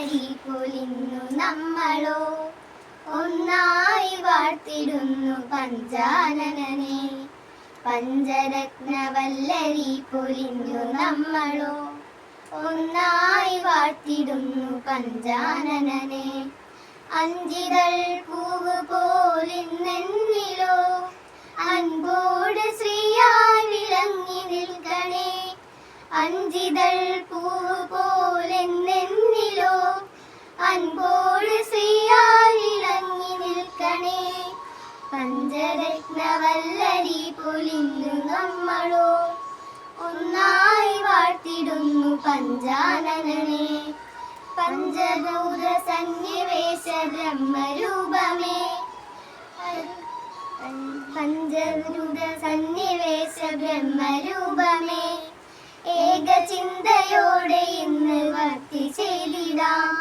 വല്ലരി പൊലിഞ്ഞു നമ്മളോ ഒന്നായി വാഴ്ത്തിടുന്നു പഞ്ചാനനനെ. പഞ്ചരത്ന വല്ലരി പൊലിഞ്ഞു നമ്മളോ ഒന്നായി വാഴ്ത്തിടുന്നു പഞ്ചാനനനെ. അഞ്ചിതൾ പൂവ് പോലിന്നെന്നിലോ അൻപോട് ശ്രീയായി വിളങ്ങി നിൽക്കണേ. അഞ്ചിതൾ പൂവ് പോലെന്നെന്നിലോ അൻപോട് ശ്രീയായി വിളങ്ങി നിൽക്കണേ. പഞ്ചരത്ന വല്ലരി പൊലിഞ്ഞു നമ്മളോ ഒന്നായി വാഴ്ത്തിടുന്നു പഞ്ചാനനനെ. പഞ്ചഭൂത സന്നിവേശ ബ്രഹ്മരൂപമേ പഞ്ചഭൂത സന്നിവേശ ബ്രഹ്മരൂപമേ ഏകചിന്തയോടെ ഇന്ന് ഭക്തി ചെയ്തിടാം.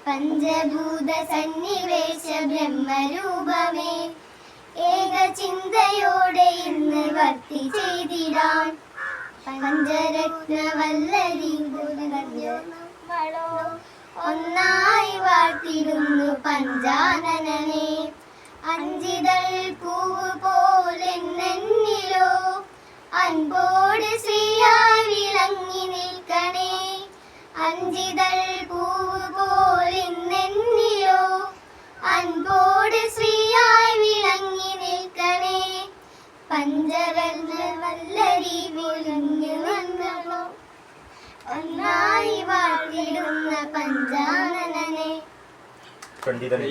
പഞ്ചഭൂത സന്നിവേശ ബ്രഹ്മരൂപമേ ഏകചിന്തയോടെ ഇന്ന് ഭക്തി ചെയ്തിടാം. പഞ്ചരത്ന വല്ലരി നമ്മളോ ഒന്നായി വാഴ്ത്തിടുന്നു പഞ്ചാനനനെ. അഞ്ചിതൾ പൂവ് പോലെന്നെന്നിലോ അൻപോട് ശ്രീയായി വിളങ്ങി നിൽക്കണേ. അഞ്ചിതൾ പൂവ് പോലെന്നെന്നിലോ അൻപോട് ശ്രീയായി വിളങ്ങി നിൽക്കണേ. പഞ്ചരത്ന വല്ലരി പൊലിഞ്ഞു നമ്മളോ ഒന്നായി വാഴ്ത്തിടുന്ന പഞ്ചാനനനെ. പണ്ഡിതൻ